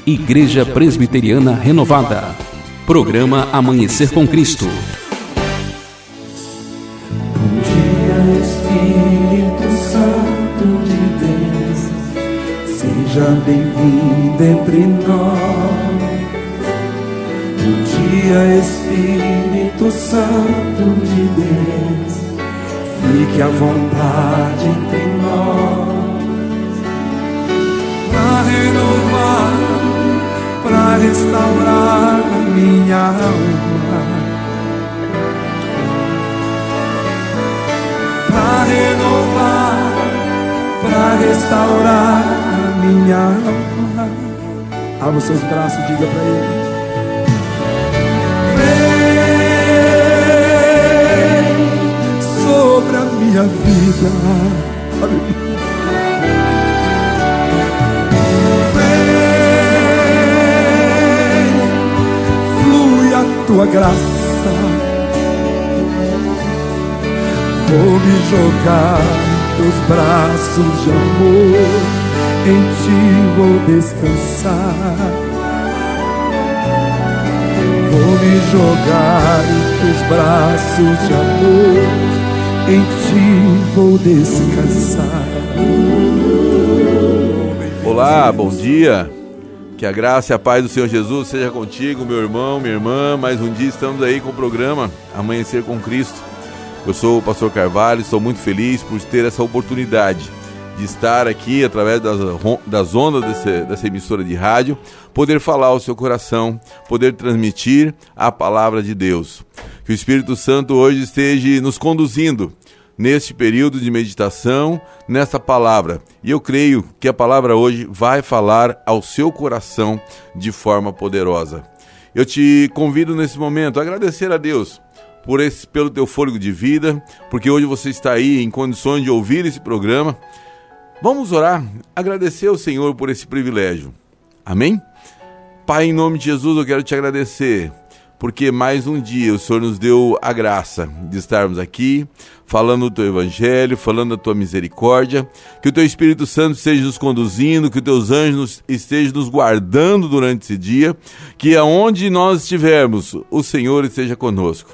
Igreja Presbiteriana Renovada. Programa Amanhecer com Cristo. Bom dia, Espírito Santo de Deus, seja bem-vindo entre nós. Bom dia, Espírito Santo de Deus, fique à vontade entre nós. Para renovar, para restaurar a minha alma, para renovar, para restaurar a minha alma. Abra os seus braços e diga para Ele: vem sobre a minha vida. Aleluia. Tua graça, vou me jogar em teus braços de amor, em ti vou descansar. Vou me jogar em teus braços de amor, em ti vou descansar. Olá, bom dia. Que a graça e a paz do Senhor Jesus seja contigo, meu irmão, minha irmã. Mais um dia estamos aí com o programa Amanhecer com Cristo. Eu sou o pastor Carvalho, estou muito feliz por ter essa oportunidade de estar aqui através das ondas dessa emissora de rádio, poder falar ao seu coração, poder transmitir a palavra de Deus. Que o Espírito Santo hoje esteja nos conduzindo neste período de meditação, nessa palavra. E eu creio que a palavra hoje vai falar ao seu coração de forma poderosa. Eu te convido nesse momento a agradecer a Deus pelo teu fôlego de vida, porque hoje você está aí em condições de ouvir esse programa. Vamos orar, agradecer ao Senhor por esse privilégio. Amém? Pai, em nome de Jesus, eu quero te agradecer, porque mais um dia o Senhor nos deu a graça de estarmos aqui, falando do Teu Evangelho, falando da Tua misericórdia, que o Teu Espírito Santo esteja nos conduzindo, que os Teus anjos estejam nos guardando durante esse dia, que aonde nós estivermos, o Senhor esteja conosco.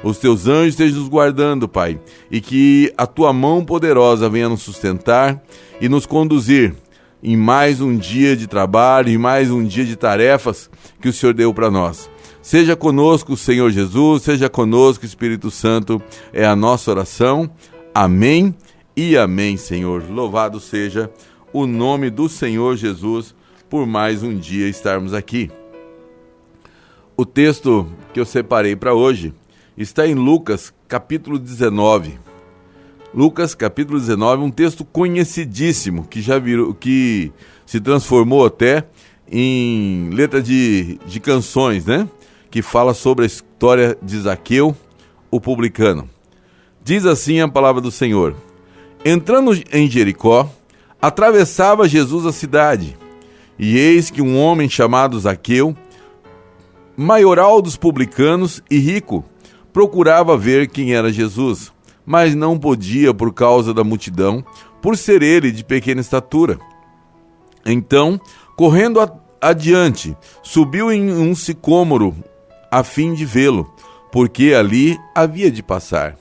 Os Teus anjos estejam nos guardando, Pai, e que a Tua mão poderosa venha nos sustentar e nos conduzir em mais um dia de trabalho, em mais um dia de tarefas que o Senhor deu para nós. Seja conosco, Senhor Jesus, seja conosco, Espírito Santo, é a nossa oração. Amém e amém, Senhor. Louvado seja o nome do Senhor Jesus por mais um dia estarmos aqui. O texto que eu separei para hoje está em Lucas, capítulo 19. Lucas, capítulo 19, um texto conhecidíssimo, que se transformou até em letra de canções, né? Que fala sobre a história de Zaqueu, o publicano. Diz assim a palavra do Senhor: entrando em Jericó, atravessava Jesus a cidade, e eis que um homem chamado Zaqueu, maioral dos publicanos e rico, procurava ver quem era Jesus, mas não podia por causa da multidão, por ser ele de pequena estatura. Então, correndo adiante, subiu em um sicômoro a fim de vê-lo, porque ali havia de passar.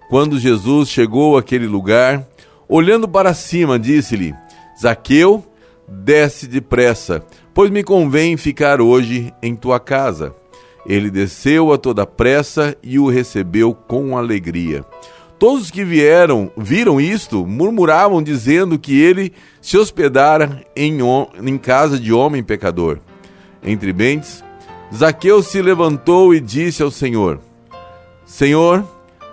Quando Jesus chegou àquele lugar, olhando para cima, disse-lhe: Zaqueu, desce depressa, pois me convém ficar hoje em tua casa. Ele desceu a toda pressa e o recebeu com alegria. Todos os que viram isto, murmuravam, dizendo que ele se hospedara em casa de homem pecador. Entre mentes, Zaqueu se levantou e disse ao Senhor: Senhor,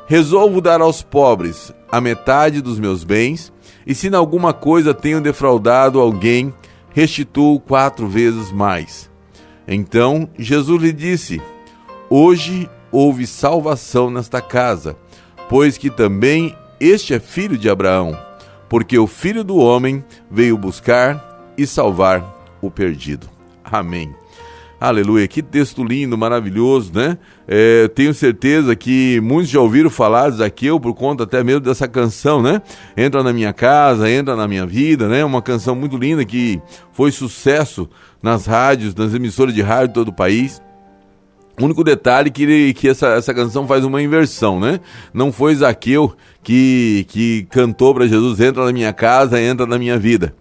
resolvo dar aos pobres a metade dos meus bens, e se em alguma coisa tenho defraudado alguém, restituo 4 vezes mais. Então Jesus lhe disse: hoje houve salvação nesta casa, pois que também este é filho de Abraão, porque o Filho do Homem veio buscar e salvar o perdido. Amém. Aleluia, que texto lindo, maravilhoso, né? Tenho certeza que muitos já ouviram falar de Zaqueu por conta até mesmo dessa canção, né? Entra na minha casa, entra na minha vida, né? Uma canção muito linda que foi sucesso nas rádios, nas emissoras de rádio de todo o país. O único detalhe é que essa canção faz uma inversão, né? Não foi Zaqueu que cantou para Jesus, entra na minha casa, entra na minha vida.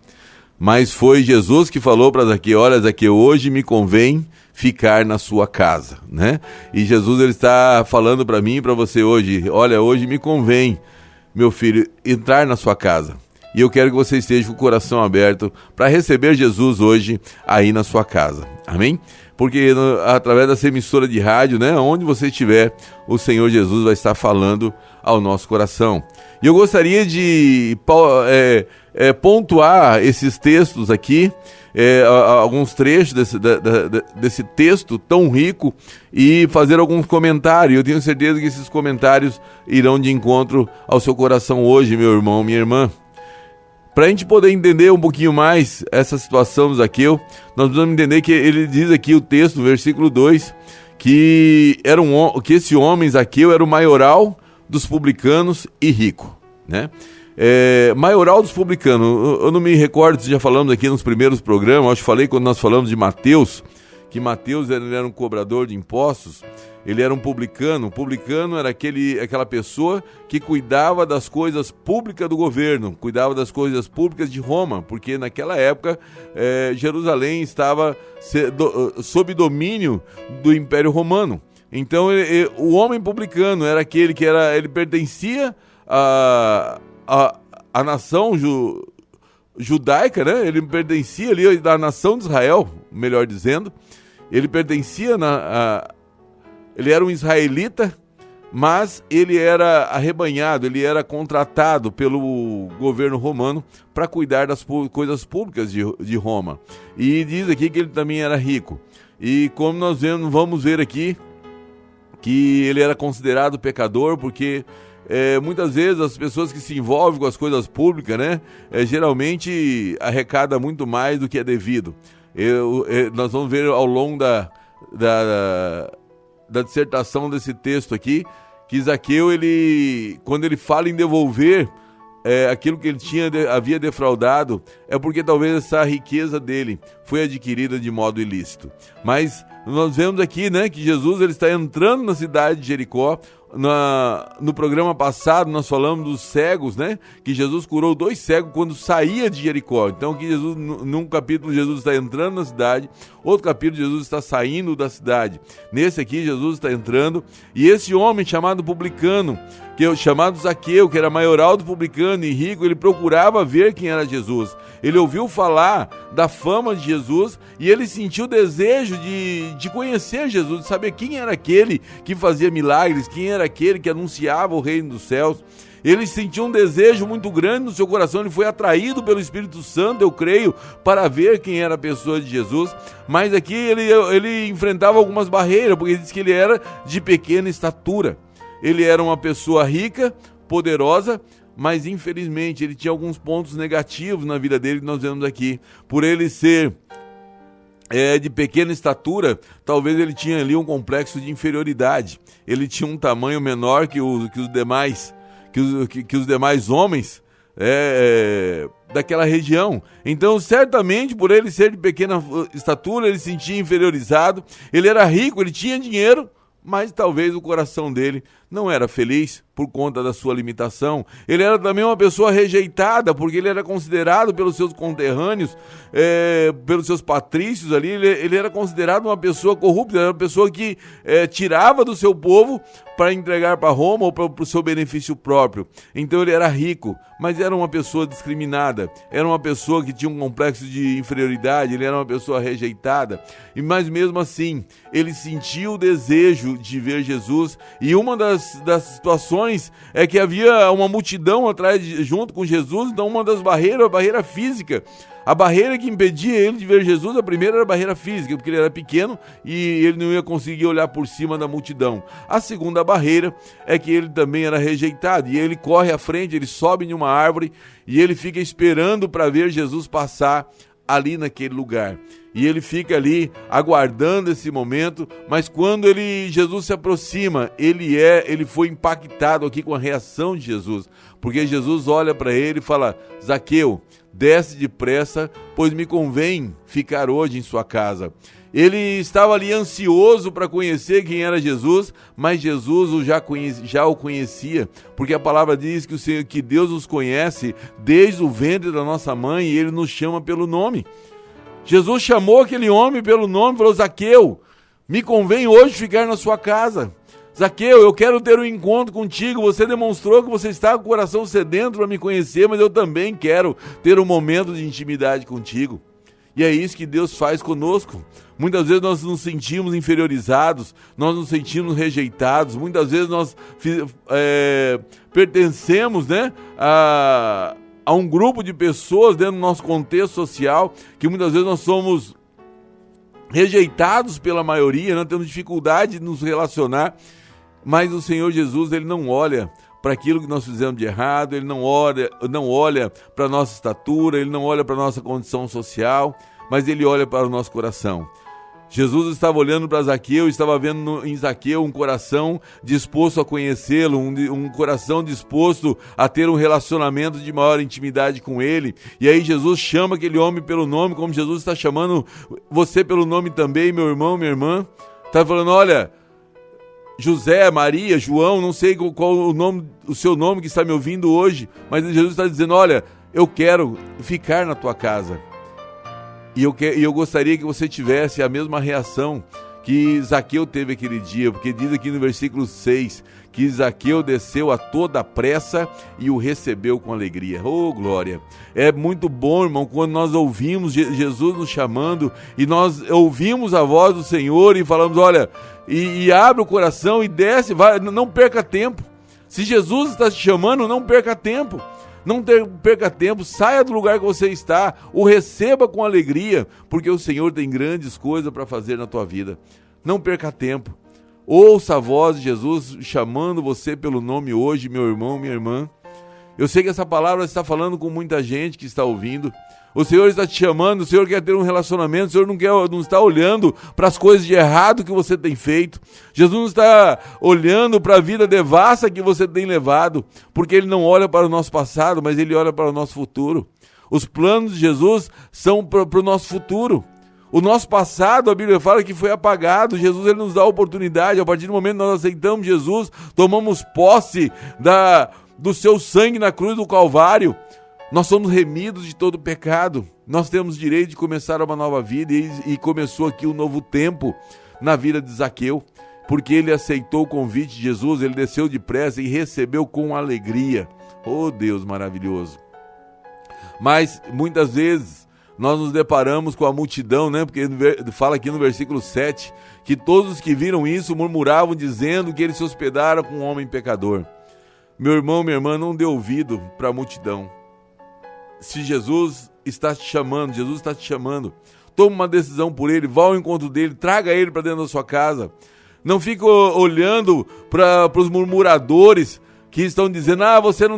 Mas foi Jesus que falou para Zaqueu, olha Zaqueu, hoje me convém ficar na sua casa, né? E Jesus ele está falando para mim e para você hoje, olha, hoje me convém, meu filho, entrar na sua casa. E eu quero que você esteja com o coração aberto para receber Jesus hoje aí na sua casa, amém? Porque através dessa emissora de rádio, né, onde você estiver, o Senhor Jesus vai estar falando ao nosso coração. E eu gostaria de pontuar esses textos aqui, alguns trechos desse texto tão rico e fazer alguns comentários. Eu tenho certeza que esses comentários irão de encontro ao seu coração hoje, meu irmão, minha irmã. Para a gente poder entender um pouquinho mais essa situação do Zaqueu, nós precisamos entender que ele diz aqui o texto, no versículo 2, que esse homem, Zaqueu, era o maioral dos publicanos e rico, né? Maioral dos publicanos, eu não me recordo se já falamos aqui nos primeiros programas, acho que falei quando nós falamos de Mateus, que Mateus ele era um cobrador de impostos, ele era um publicano. O publicano era aquela pessoa que cuidava das coisas públicas do governo, cuidava das coisas públicas de Roma, porque naquela época Jerusalém estava sob domínio do Império Romano. Então o homem publicano era aquele que ele pertencia à nação judaica, né? Ele pertencia ali da nação de Israel, melhor dizendo. Ele pertencia ele era um israelita, mas ele era arrebanhado, ele era contratado pelo governo romano para cuidar das coisas públicas de Roma. E diz aqui que ele também era rico. E como nós vamos ver aqui, que ele era considerado pecador, porque muitas vezes as pessoas que se envolvem com as coisas públicas, né, geralmente arrecada muito mais do que é devido. Nós vamos ver ao longo da dissertação desse texto aqui, que Zaqueu, quando ele fala em devolver aquilo que ele havia defraudado, é porque talvez essa riqueza dele foi adquirida de modo ilícito. Mas nós vemos aqui, né, que Jesus ele está entrando na cidade de Jericó. No programa passado nós falamos dos cegos, né? Que Jesus curou 2 cegos quando saía de Jericó. Então aqui num capítulo Jesus está entrando na cidade, outro capítulo Jesus está saindo da cidade. Nesse aqui Jesus está entrando, e esse homem chamado publicano, chamado Zaqueu, que era maioral do publicano e rico, ele procurava ver quem era Jesus. Ele ouviu falar da fama de Jesus e ele sentiu o desejo de conhecer Jesus, de saber quem era aquele que fazia milagres, quem era aquele que anunciava o reino dos céus. Ele sentiu um desejo muito grande no seu coração, ele foi atraído pelo Espírito Santo, eu creio, para ver quem era a pessoa de Jesus. Mas aqui ele enfrentava algumas barreiras, porque diz que ele era de pequena estatura. Ele era uma pessoa rica, poderosa, mas infelizmente ele tinha alguns pontos negativos na vida dele que nós vemos aqui. Por ele ser de pequena estatura, talvez ele tinha ali um complexo de inferioridade. Ele tinha um tamanho menor que os demais homens daquela região. Então, certamente, por ele ser de pequena estatura, ele se sentia inferiorizado. Ele era rico, ele tinha dinheiro, mas talvez o coração dele não era feliz por conta da sua limitação. Ele era também uma pessoa rejeitada, porque ele era considerado pelos seus conterrâneos, pelos seus patrícios ali, ele era considerado uma pessoa corrupta, era uma pessoa que tirava do seu povo para entregar para Roma ou para o seu benefício próprio. Então ele era rico, mas era uma pessoa discriminada, era uma pessoa que tinha um complexo de inferioridade, ele era uma pessoa rejeitada, mas mesmo assim, ele sentiu o desejo de ver Jesus, e uma das situações é que havia uma multidão junto com Jesus. Então uma das barreiras, a barreira física, a barreira que impedia ele de ver Jesus, a primeira era a barreira física, porque ele era pequeno e ele não ia conseguir olhar por cima da multidão. A segunda barreira é que ele também era rejeitado, e ele corre à frente, ele sobe em uma árvore e ele fica esperando para ver Jesus passar ali naquele lugar. E ele fica ali aguardando esse momento, mas quando Jesus se aproxima, ele foi impactado aqui com a reação de Jesus, porque Jesus olha para ele e fala: Zaqueu, desce depressa, pois me convém ficar hoje em sua casa. Ele estava ali ansioso para conhecer quem era Jesus, mas Jesus já o conhecia, porque a palavra diz que Deus os conhece desde o ventre da nossa mãe e ele nos chama pelo nome. Jesus chamou aquele homem pelo nome e falou: Zaqueu, me convém hoje ficar na sua casa. Zaqueu, eu quero ter um encontro contigo. Você demonstrou que você está com o coração sedento para me conhecer, mas eu também quero ter um momento de intimidade contigo. E é isso que Deus faz conosco. Muitas vezes nós nos sentimos inferiorizados, nós nos sentimos rejeitados, muitas vezes nós pertencemos, né, a um grupo de pessoas dentro do nosso contexto social, que muitas vezes nós somos rejeitados pela maioria, nós temos dificuldade de nos relacionar, mas o Senhor Jesus, ele não olha para aquilo que nós fizemos de errado, ele não olha para a nossa estatura, ele não olha para a nossa condição social, mas ele olha para o nosso coração. Jesus estava olhando para Zaqueu, estava vendo em Zaqueu um coração disposto a conhecê-lo, um coração disposto a ter um relacionamento de maior intimidade com ele. E aí Jesus chama aquele homem pelo nome, como Jesus está chamando você pelo nome também, meu irmão, minha irmã. Está falando: olha, José, Maria, João, não sei qual o seu nome que está me ouvindo hoje, mas Jesus está dizendo: olha, eu quero ficar na tua casa. E eu gostaria que você tivesse a mesma reação que Zaqueu teve aquele dia, porque diz aqui no versículo 6 que Zaqueu desceu a toda pressa e o recebeu com alegria. Oh, glória! É muito bom, irmão, quando nós ouvimos Jesus nos chamando e nós ouvimos a voz do Senhor e falamos: olha, e abre o coração e desce, vai, não perca tempo. Se Jesus está te chamando, não perca tempo. Não perca tempo, saia do lugar que você está, o receba com alegria, porque o Senhor tem grandes coisas para fazer na tua vida. Não perca tempo. Ouça a voz de Jesus chamando você pelo nome hoje, meu irmão, minha irmã. Eu sei que essa palavra está falando com muita gente que está ouvindo. O Senhor está te chamando, o Senhor quer ter um relacionamento, o Senhor não está olhando para as coisas de errado que você tem feito. Jesus não está olhando para a vida devassa que você tem levado, porque Ele não olha para o nosso passado, mas Ele olha para o nosso futuro. Os planos de Jesus são para o nosso futuro. O nosso passado, a Bíblia fala que foi apagado. Jesus, ele nos dá a oportunidade. A partir do momento que nós aceitamos Jesus, tomamos posse do seu sangue na cruz do Calvário, nós somos remidos de todo pecado. Nós temos direito de começar uma nova vida e começou aqui um novo tempo na vida de Zaqueu, porque ele aceitou o convite de Jesus, ele desceu depressa e recebeu com alegria. Oh, Deus maravilhoso! Mas muitas vezes nós nos deparamos com a multidão, né? Porque fala aqui no versículo 7 que todos os que viram isso murmuravam, dizendo que ele se hospedara com um homem pecador. Meu irmão, minha irmã, não dê ouvido para a multidão. Se Jesus está te chamando, tome uma decisão por ele, vá ao encontro dele, traga ele para dentro da sua casa. Não fique olhando para os murmuradores que estão dizendo: você não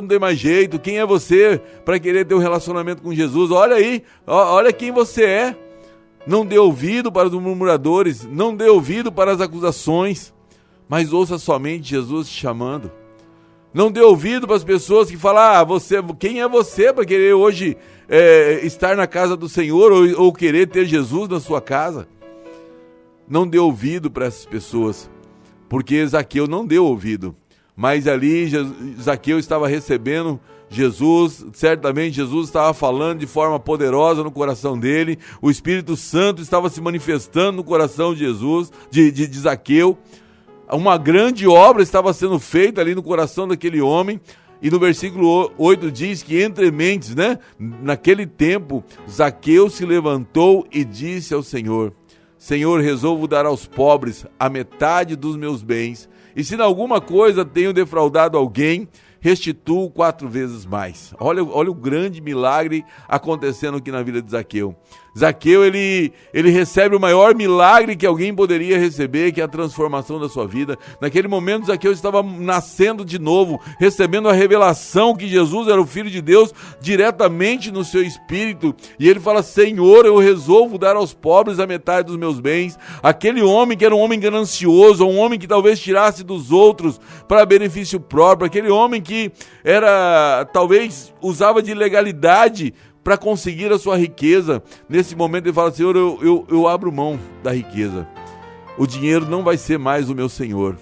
tem mais jeito, quem é você para querer ter um relacionamento com Jesus? Olha aí, olha quem você é. Não dê ouvido para os murmuradores, não dê ouvido para as acusações, mas ouça somente Jesus te chamando. Não dê ouvido para as pessoas que falam: quem é você para querer hoje estar na casa do Senhor ou querer ter Jesus na sua casa? Não dê ouvido para essas pessoas, porque Zaqueu não deu ouvido. Mas ali Zaqueu estava recebendo Jesus, certamente Jesus estava falando de forma poderosa no coração dele, o Espírito Santo estava se manifestando no coração de Jesus, de Zaqueu. Uma grande obra estava sendo feita ali no coração daquele homem, e no versículo 8 diz que entre mentes, né? Naquele tempo, Zaqueu se levantou e disse ao Senhor: Senhor, resolvo dar aos pobres a metade dos meus bens, e se em alguma coisa tenho defraudado alguém, restituo 4 vezes mais. Olha o grande milagre acontecendo aqui na vida de Zaqueu. Zaqueu, ele recebe o maior milagre que alguém poderia receber, que é a transformação da sua vida. Naquele momento, Zaqueu estava nascendo de novo, recebendo a revelação que Jesus era o Filho de Deus diretamente no seu espírito. E ele fala: Senhor, eu resolvo dar aos pobres a metade dos meus bens. Aquele homem que era um homem ganancioso, um homem que talvez tirasse dos outros para benefício próprio, aquele homem que talvez usava de legalidade para conseguir a sua riqueza. Nesse momento ele fala: Senhor, eu abro mão da riqueza. O dinheiro não vai ser mais o meu Senhor.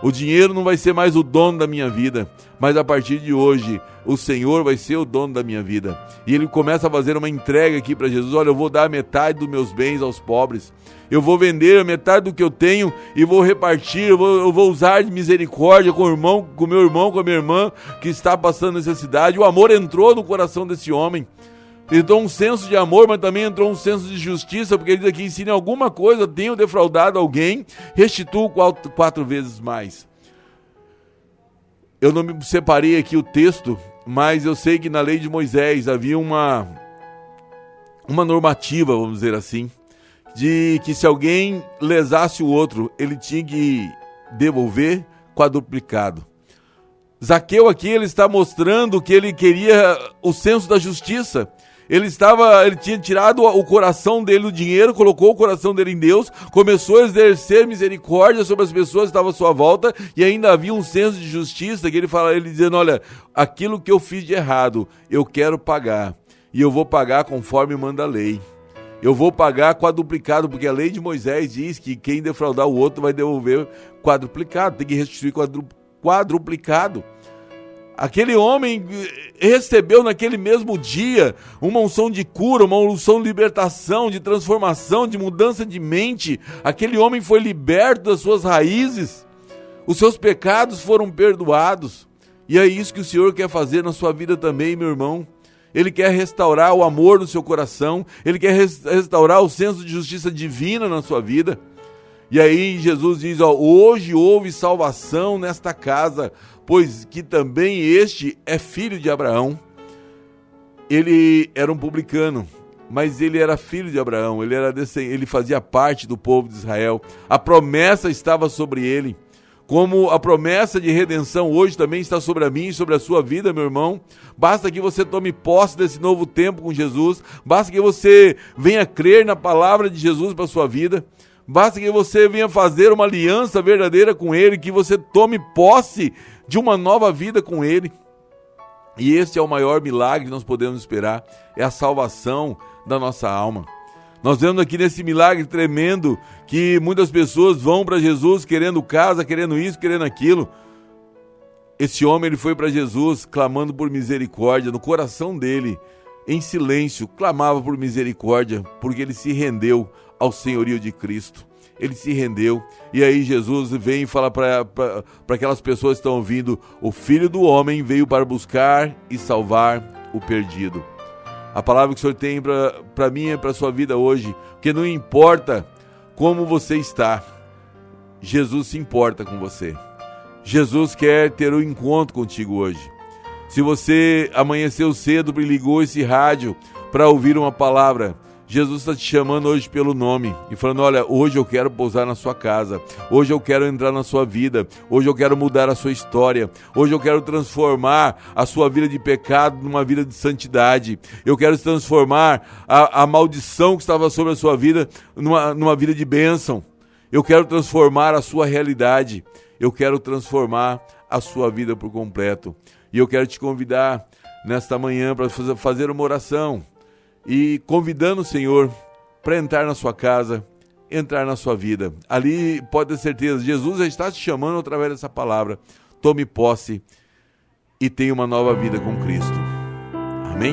O dinheiro não vai ser mais o dono da minha vida. Mas a partir de hoje, o Senhor vai ser o dono da minha vida. E ele começa a fazer uma entrega aqui para Jesus. Olha, eu vou dar metade dos meus bens aos pobres. Eu vou vender a metade do que eu tenho e vou repartir. Eu vou usar de misericórdia com o meu irmão, com a minha irmã que está passando necessidade. O amor entrou no coração desse homem. Entrou um senso de amor, mas também entrou um senso de justiça, porque ele diz aqui: ensine alguma coisa, tenho defraudado alguém, restituo 4 vezes mais. Eu não me separei aqui o texto, mas eu sei que na lei de Moisés havia uma normativa, vamos dizer assim, de que se alguém lesasse o outro, ele tinha que devolver quadruplicado. Zaqueu aqui, ele está mostrando que ele queria o senso da justiça. Ele tinha tirado o coração dele do dinheiro, colocou o coração dele em Deus, começou a exercer misericórdia sobre as pessoas que estavam à sua volta, e ainda havia um senso de justiça, que ele dizendo: olha, aquilo que eu fiz de errado, eu quero pagar, e eu vou pagar conforme manda a lei. Eu vou pagar quadruplicado, porque a lei de Moisés diz que quem defraudar o outro vai devolver quadruplicado, tem que restituir quadruplicado. Aquele homem recebeu naquele mesmo dia uma unção de cura, uma unção de libertação, de transformação, de mudança de mente. Aquele homem foi liberto das suas raízes, os seus pecados foram perdoados. E é isso que o Senhor quer fazer na sua vida também, meu irmão. Ele quer restaurar o amor no seu coração, Ele quer restaurar o senso de justiça divina na sua vida. E aí Jesus diz: hoje houve salvação nesta casa, pois que também este é filho de Abraão. Ele era um publicano, mas ele era filho de Abraão, ele fazia parte do povo de Israel. A promessa estava sobre ele, como a promessa de redenção hoje também está sobre a mim e sobre a sua vida, meu irmão. Basta que você tome posse desse novo tempo com Jesus, basta que você venha crer na palavra de Jesus para a sua vida. Basta que você venha fazer uma aliança verdadeira com Ele, que você tome posse de uma nova vida com Ele. E esse é o maior milagre que nós podemos esperar, é a salvação da nossa alma. Nós vemos aqui nesse milagre tremendo que muitas pessoas vão para Jesus querendo casa, querendo isso, querendo aquilo. Esse homem, ele foi para Jesus clamando por misericórdia. No coração dele, em silêncio, clamava por misericórdia, porque ele se rendeu ao senhorio de Cristo. Ele se rendeu, e aí Jesus vem e fala para aquelas pessoas que estão ouvindo: o Filho do Homem veio para buscar e salvar o perdido. A palavra que o Senhor tem para mim e para a sua vida hoje, porque não importa como você está, Jesus se importa com você. Jesus quer ter um encontro contigo hoje. Se você amanheceu cedo e ligou esse rádio para ouvir uma palavra, Jesus está te chamando hoje pelo nome e falando: olha, hoje eu quero pousar na sua casa, hoje eu quero entrar na sua vida, hoje eu quero mudar a sua história, hoje eu quero transformar a sua vida de pecado numa vida de santidade, eu quero transformar a maldição que estava sobre a sua vida numa vida de bênção, eu quero transformar a sua realidade, eu quero transformar a sua vida por completo. E eu quero te convidar nesta manhã para fazer uma oração e convidando o Senhor para entrar na sua casa, entrar na sua vida. Ali, pode ter certeza, Jesus já está te chamando através dessa palavra. Tome posse e tenha uma nova vida com Cristo.